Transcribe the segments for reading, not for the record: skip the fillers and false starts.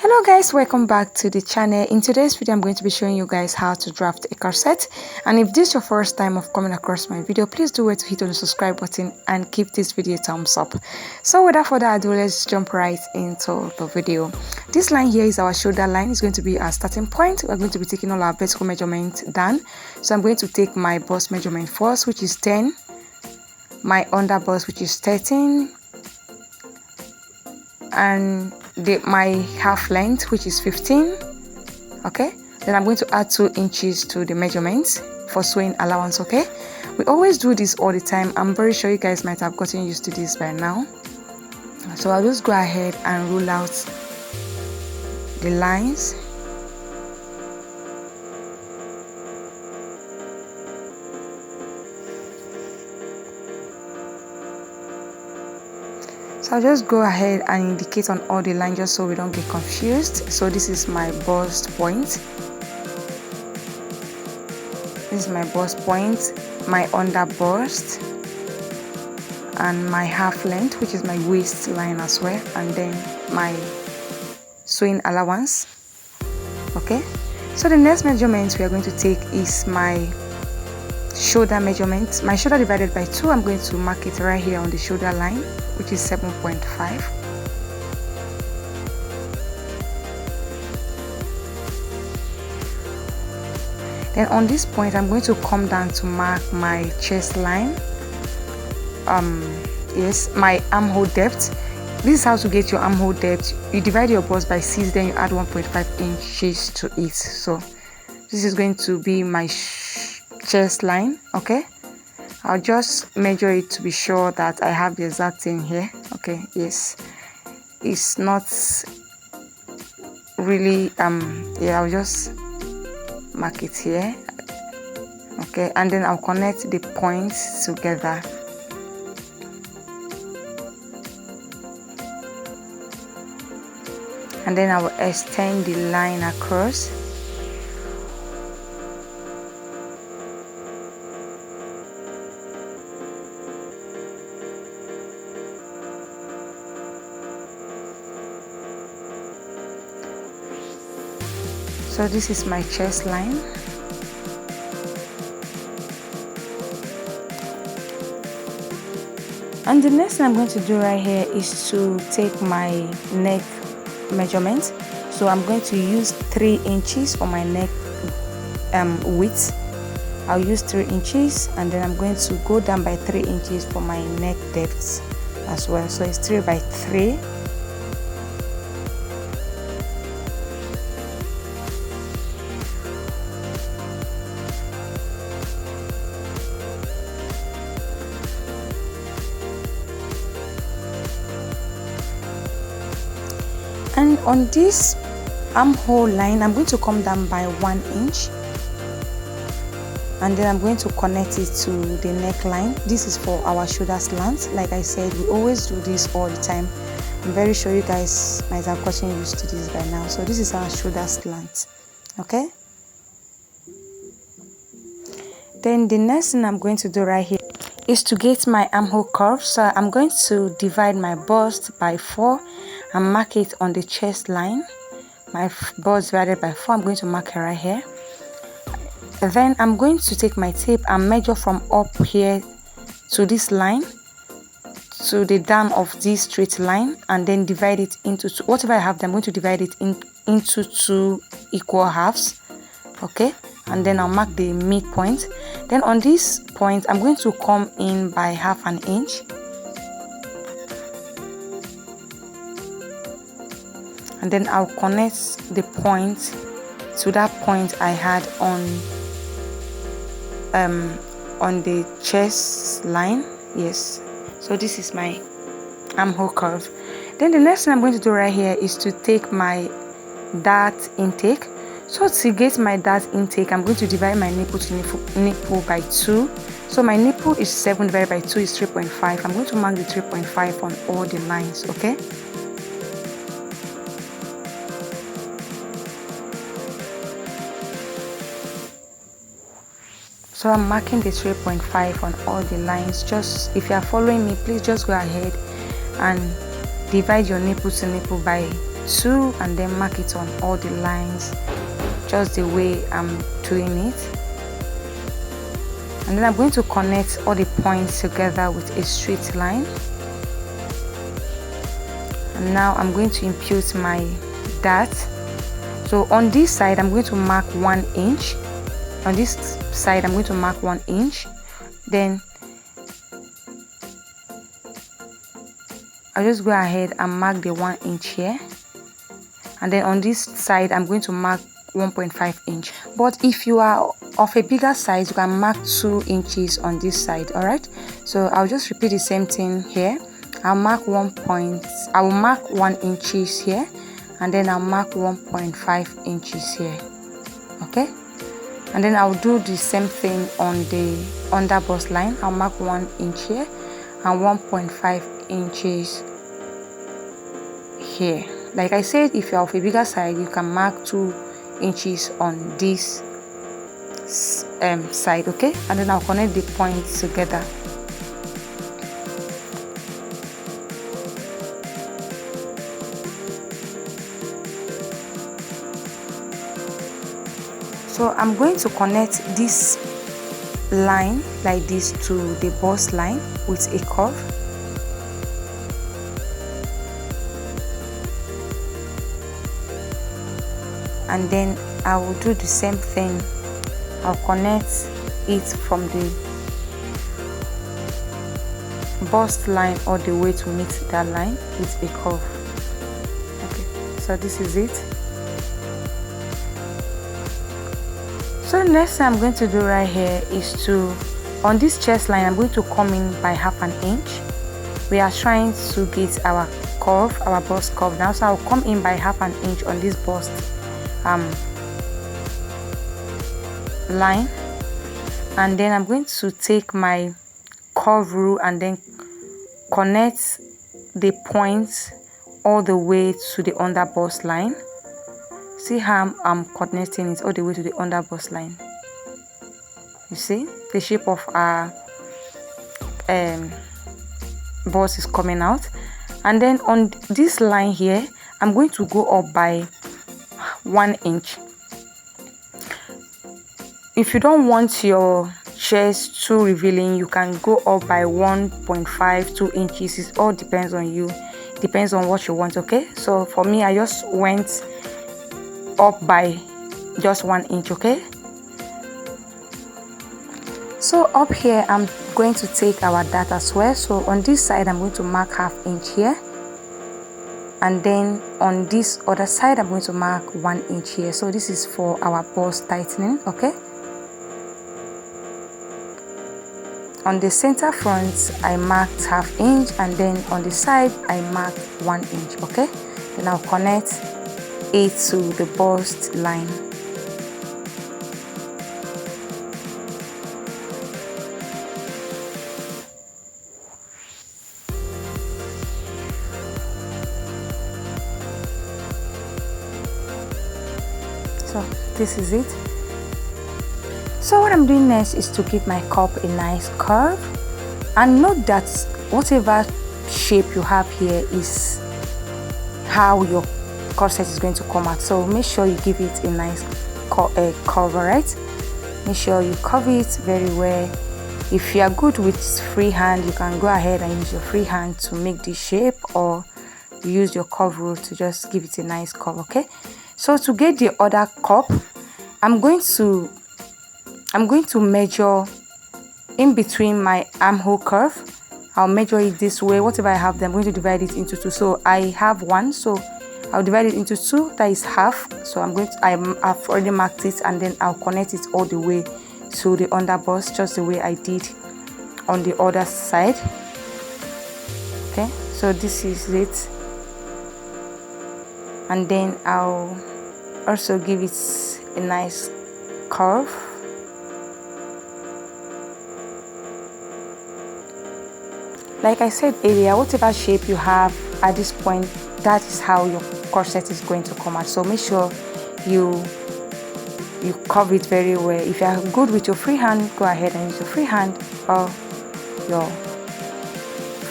Hello guys, welcome back to the channel. In today's video I'm going to be showing you guys how to draft a corset, and if this is your first time of coming across my video, please do wait to hit on the subscribe button and give this video a thumbs up. So without further ado, let's jump right into the video. This line here is our shoulder line. It's going to be our starting point. We're going to be taking all our vertical measurements down. So I'm going to take my bust measurement first, which is 10, my under bust, which is 13, and my half length, which is 15. Okay, then I'm going to add 2 inches to the measurements for sewing allowance. Okay, we always do this all the time. I'm very sure you guys might have gotten used to this by now. So I'll just go ahead and rule out the lines. So I'll just go ahead and indicate on all the lines just so we don't get confused. So this is my bust point. This is my bust point, my under bust, and my half length, which is my waistline as well, and then my sewing allowance. Okay, so the next measurement we are going to take is my shoulder measurement. My shoulder divided by 2, I'm going to mark it right here on the shoulder line, which is 7.5. Then on this point I'm going to come down to mark my chest line, my armhole depth. This is how to get your armhole depth. You divide your bust by 6, then you add 1.5 inches to it. So this is going to be my chest line. Okay, I'll just measure it to be sure that I have the exact thing here. Okay, yes, it's not really I'll just mark it here. Okay, and then I'll connect the points together. And then I will extend the line across. So this is my chest line. And the next thing I'm going to do right here is to take my neck measurement. So I'm going to use 3 inches for my neck width. I'll use 3 inches, and then I'm going to go down by 3 inches for my neck depth as well. So it's 3 by 3. And on this armhole line, I'm going to come down by 1 inch, and then I'm going to connect it to the neckline. This is for our shoulder slant. Like I said, we always do this all the time. I'm very sure you guys might have gotten used to this by now. So this is our shoulder slant. Okay, then the next thing I'm going to do right here is to get my armhole curve. So I'm going to divide my bust by 4 and mark it on the chest line. My bust divided by 4, I'm going to mark it right here. Then I'm going to take my tape and measure from up here to this line to the down of this straight line, and then divide it into whatever I have. I'm going to divide it into 2 equal halves. Okay, and then I'll mark the midpoint. Then on this point I'm going to come in by 1/2 inch, and then I'll connect the point to that point I had on the chest line. Yes, so this is my armhole curve. Then the next thing I'm going to do right here is to take my dart intake. So to get my dart intake, I'm going to divide my nipple to nipple by 2. So my nipple is 7 divided by 2 is 3.5. I'm going to mark the 3.5 on all the lines. Okay, so I'm marking the 3.5 on all the lines. Just if you are following me, please just go ahead and divide your nipple to nipple by 2 and then mark it on all the lines just the way I'm doing it. And then I'm going to connect all the points together with a straight line. And now I'm going to impute my dart. So on this side I'm going to mark 1 inch. On this side I'm going to mark 1 inch. Then I'll just go ahead and mark the 1 inch here. And then on this side I'm going to mark 1.5 inch. But if you are of a bigger size, you can mark 2 inches on this side. All right, so I'll just repeat the same thing here. I will mark 1 inches here, and then I'll mark 1.5 inches here. Okay, and then I'll do the same thing on the under bust line. I'll mark 1 inch here and 1.5 inches here. Like I said, if you're of a bigger side, you can mark 2 inches on this side. Okay, and then I'll connect the points together. So I'm going to connect this line like this to the bust line with a curve. And then I will do the same thing. I'll connect it from the bust line all the way to meet that line with a curve. Okay, so this is it. So next thing I'm going to do right here is to, on this chest line, I'm going to come in by ½ inch. We are trying to get our curve, our bust curve now, so I'll come in by ½ inch on this bust line, and then I'm going to take my curve rule and then connect the points all the way to the under bust line. See how I'm connecting it all the way to the under bust line. You see the shape of our bust is coming out. And then on this line here, I'm going to go up by 1 inch. If you don't want your chest too revealing, you can go up by 1.5 2 inches. It all depends on you, depends on what you want. Okay, so for me, I just went up by just 1 inch. Okay, so up here I'm going to take our dart as well. So on this side I'm going to mark ½ inch here, and then on this other side I'm going to mark 1 inch here. So this is for our bust tightening. Okay, on the center front I marked ½ inch, and then on the side I marked 1 inch. Okay, then I'll connect it to the bust line. So this is it. So what I'm doing next is to give my cup a nice curve, and note that whatever shape you have here is how your corset is going to come out. So make sure you give it a nice curve. Right, make sure you curve it very well. If you are good with free hand, you can go ahead and use your free hand to make this shape, or use your curve rule to just give it a nice curve. Okay, so to get the other cup, I'm going to measure in between my armhole curve. I'll measure it this way. Whatever I have, I'm going to divide it into 2. So I have 1, so I'll divide it into 2. That is half. So I've already marked it, and then I'll connect it all the way to the under bust, just the way I did on the other side. Okay, so this is it, and then I'll also give it a nice curve. Like I said earlier, whatever shape you have at this point, that is how your corset is going to come out. So make sure you curve it very well. If you are good with your free hand, go ahead and use your free hand or your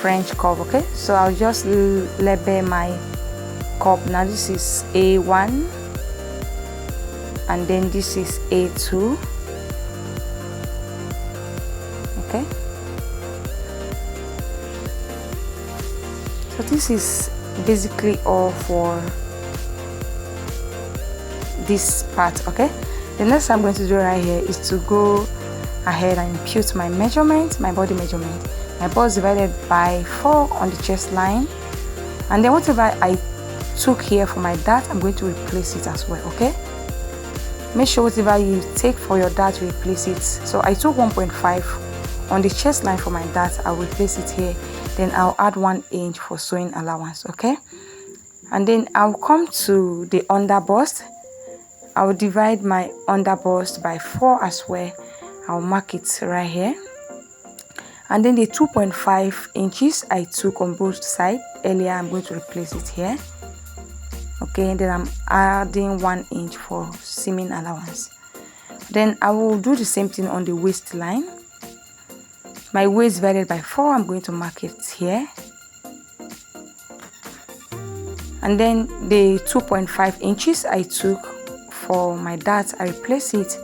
French curve. Okay, so I'll just label my cup. Now this is A1 and then this is A2. Okay, so this is basically all for this part. Okay, the next I'm going to do right here is to go ahead and impute my measurement, my body measurement. My bust divided by 4 on the chest line, and then whatever I took here for my dart, I'm going to replace it as well. Okay, make sure whatever you take for your dart, you replace it. So I took 1.5 on the chest line for my dart, I'll replace it here, then I'll add 1 inch for sewing allowance. Okay, and then I'll come to the under bust. I'll divide my under bust by 4 as well. I'll mark it right here, and then the 2.5 inches I took on both sides earlier, I'm going to replace it here. Okay, then I'm adding 1 inch for seaming allowance. Then I will do the same thing on the waistline. My waist divided by 4, I'm going to mark it here, and then the 2.5 inches I took for my dart, I replace it,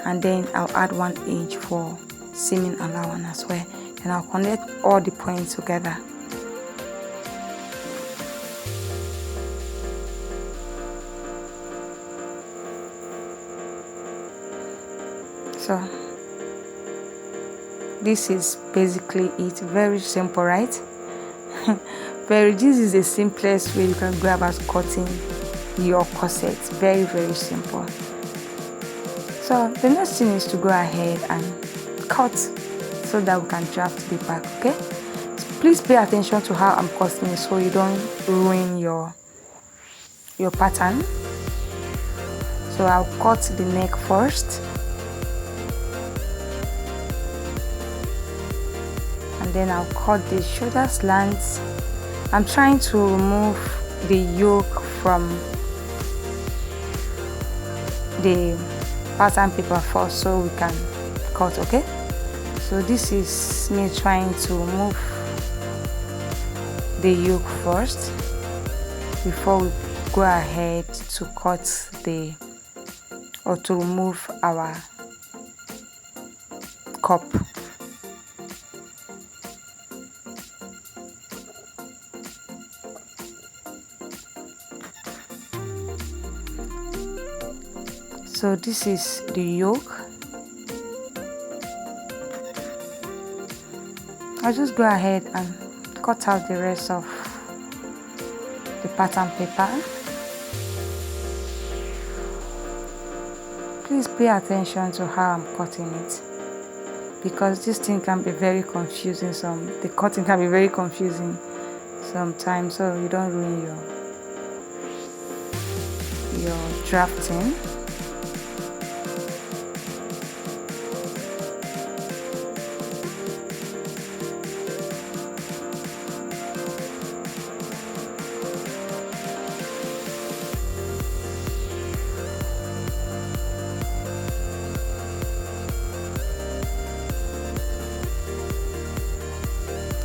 and then I'll add 1 inch for seaming allowance as well, and I'll connect all the points together. So this is basically it. Very simple, right? This is the simplest way you can go about cutting your corset. Very, very simple. So the next thing is to go ahead and cut so that we can draft the back. Okay, so please pay attention to how I'm cutting it so you don't ruin your pattern. So I'll cut the neck first, and then I'll cut the shoulder slants. I'm trying to remove the yoke from the pattern paper first so we can cut. Okay, so this is me trying to remove the yoke first before we go ahead to cut to remove our cup. So this is the yoke. I'll just go ahead and cut out the rest of the pattern paper. Please pay attention to how I'm cutting it, because this thing can be very confusing. The cutting can be very confusing sometimes, so you don't ruin your drafting.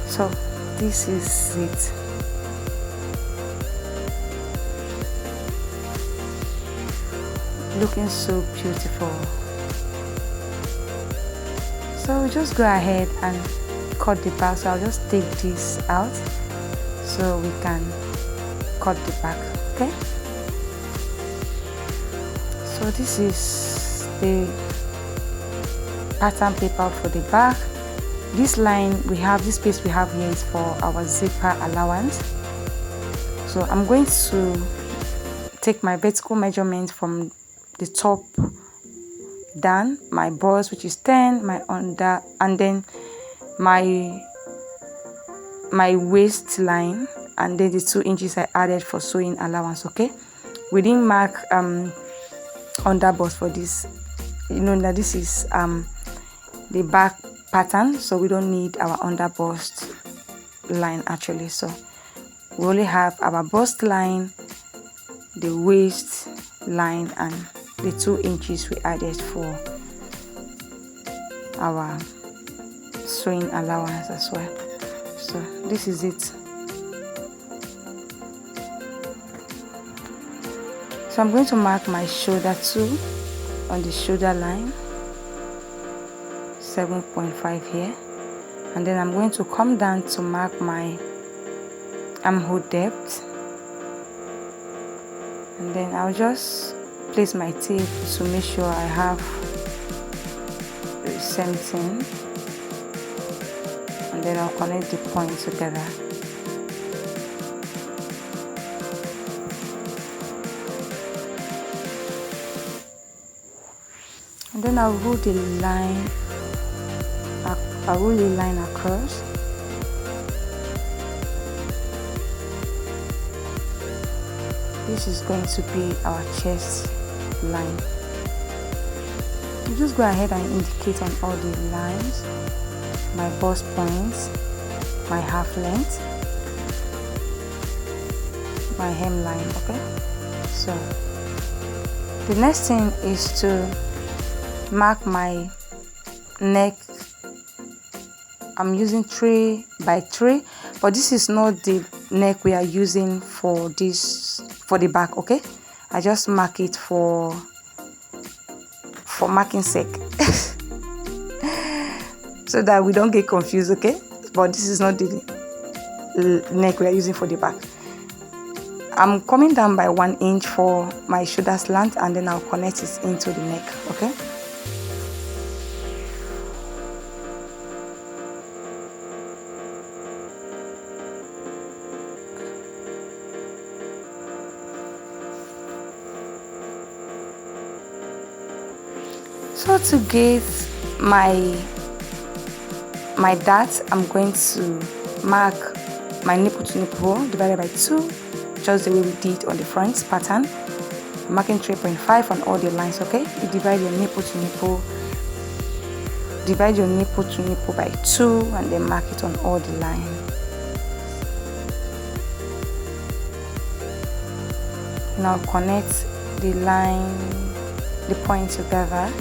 So this is it. Looking so beautiful. So we just go ahead and cut the back. So I'll just take this out so we can cut the back. Okay, so this is the pattern paper for the back. This line we have, this space we have here is for our zipper allowance. So I'm going to take my vertical measurement from the top down, my bust, which is 10, my under, and then my waistline, and then the 2 inches I added for sewing allowance. Okay, we didn't mark under bust for this. You know that this is the back pattern, so we don't need our under bust line actually. So we only have our bust line, the waist line, and the 2 inches we added for our sewing allowance as well. So this is it. So I'm going to mark my shoulder too on the shoulder line, 7.5 here, and then I'm going to come down to mark my armhole depth, and then I'll just place my tape to make sure I have the same thing, and then I'll connect the points together. And then I'll roll the line. I'll roll the line across. This is going to be our chest line. You just go ahead and indicate on all the lines, my bust points, my half length, my hemline. Okay, so the next thing is to mark my neck. I'm using 3 by 3, but this is not the neck we are using for the back. Okay, I just mark it for marking sake so that we don't get confused. Okay, but this is not the neck we are using for the back. I'm coming down by 1 inch for my shoulder slant, and then I'll connect it into the neck. Okay, so to get my dart, I'm going to mark my nipple to nipple divided by 2, just the way we did on the front pattern. I'm marking 3.5 on all the lines. Okay, you divide your nipple to nipple by 2, and then mark it on all the lines. Now connect the line, the points together.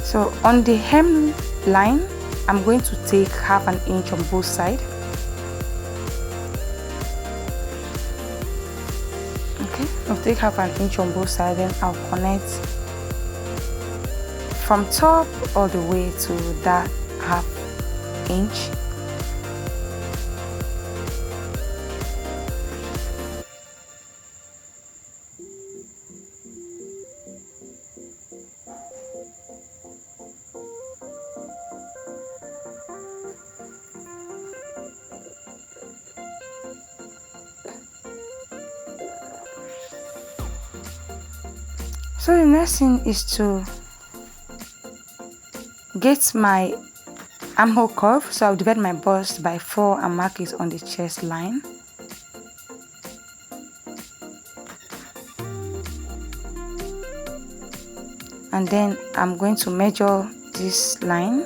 So on the hem line, I'm going to take half an inch on both sides. Okay, I'll take half an inch on both sides, then I'll connect from top all the way to that half inch. So the next thing is to get my armhole curve. So I'll divide my bust by 4 and mark it on the chest line. And then I'm going to measure this line.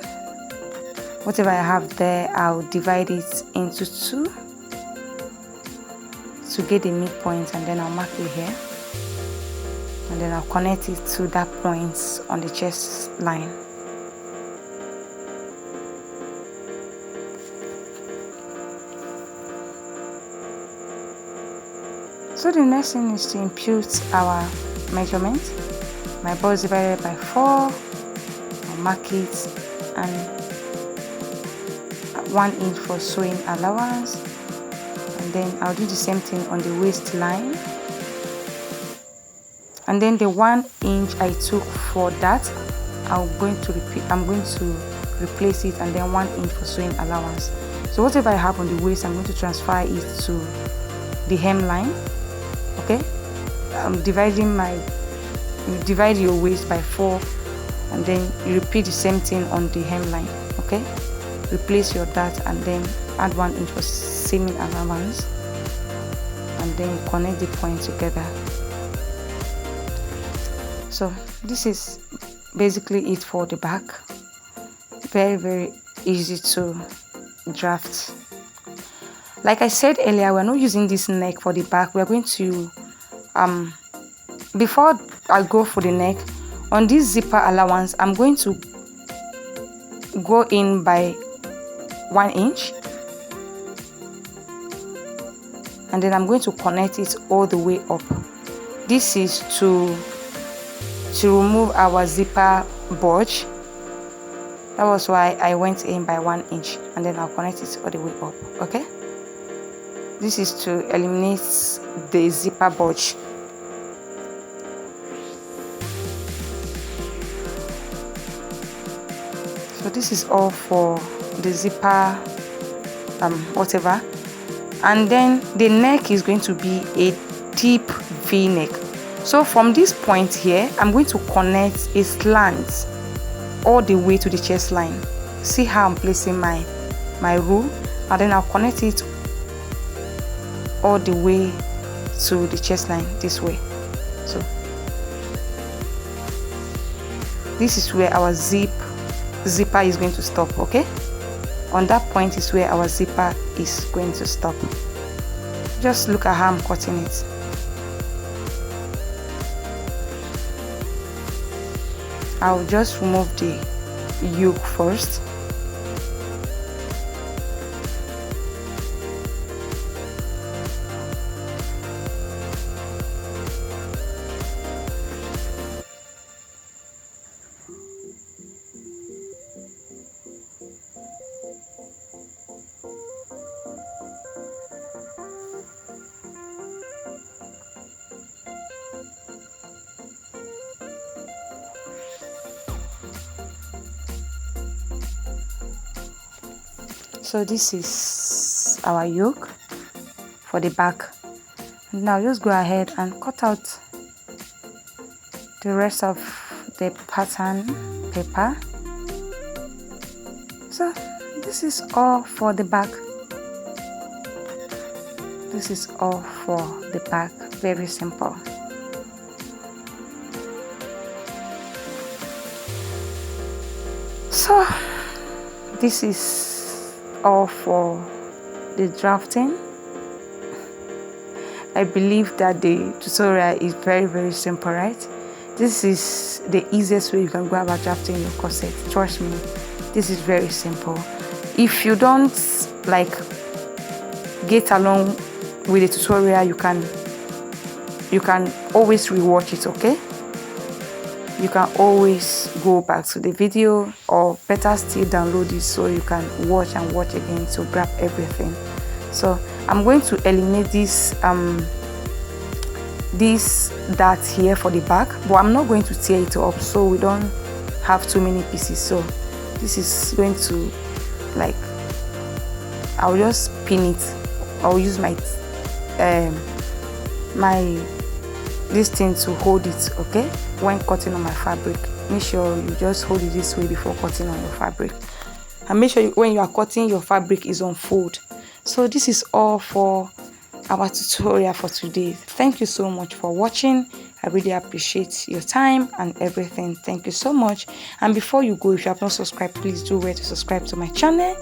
Whatever I have there, I'll divide it into 2 to get the midpoint, and then I'll mark it here. And then I'll connect it to that point on the chest line. So the next thing is to impute our measurement. My bust divided by 4, I'll mark it, and 1 inch for sewing allowance, and then I'll do the same thing on the waistline. And then the 1 inch I took for that, I'm going to replace it, and then 1 inch for sewing allowance. So whatever I have on the waist, I'm going to transfer it to the hemline. Okay, I'm you divide your waist by 4, and then you repeat the same thing on the hemline. Okay, replace your dart, and then add 1 inch for sewing allowance, and then you connect the points together. So this is basically it for the back. Very easy to draft. Like I said earlier, we're not using this neck for the back. We're going to before I go for the neck, on this zipper allowance, I'm going to go in by 1 inch, and then I'm going to connect it all the way up. This is to remove our zipper bulge. That was why I went in by 1 inch, and then I'll connect it all the way up. Okay, this is to eliminate the zipper bulge. So this is all for the zipper whatever. And then the neck is going to be a deep V neck. So from this point here, I'm going to connect a slant all the way to the chest line. See how I'm placing my rule, and then I'll connect it all the way to the chest line this way. So this is where our zipper is going to stop. Okay, on that point is where our zipper is going to stop. Just look at how I'm cutting it. I'll just remove the yoke first. So this is our yoke for the back. Now just go ahead and cut out the rest of the pattern paper. So this is all for the back. This is all for the back. Very simple. So this is all for the drafting. I believe that the tutorial is very simple, right? This is the easiest way you can go about drafting your corset. Trust me, this is very simple. If you don't like get along with the tutorial, you can always rewatch it. Okay, you can always go back to the video, or better still download it so you can watch and watch again to grab everything. So I'm going to eliminate this dart here for the back, but I'm not going to tear it up so we don't have too many pieces. So this is going to, like, I'll just pin it. I'll use my this thing to hold it. Okay, when cutting on my fabric, make sure you just hold it this way before cutting on your fabric, and make sure when you are cutting, your fabric is on fold. So this is all for our tutorial for today. Thank you so much for watching. I really appreciate your time and everything. Thank you so much. And before you go, if you have not subscribed, please do where to subscribe to my channel.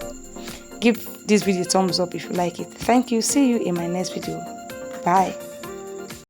Give this video a thumbs up if you like it. Thank you. See you in my next video. Bye.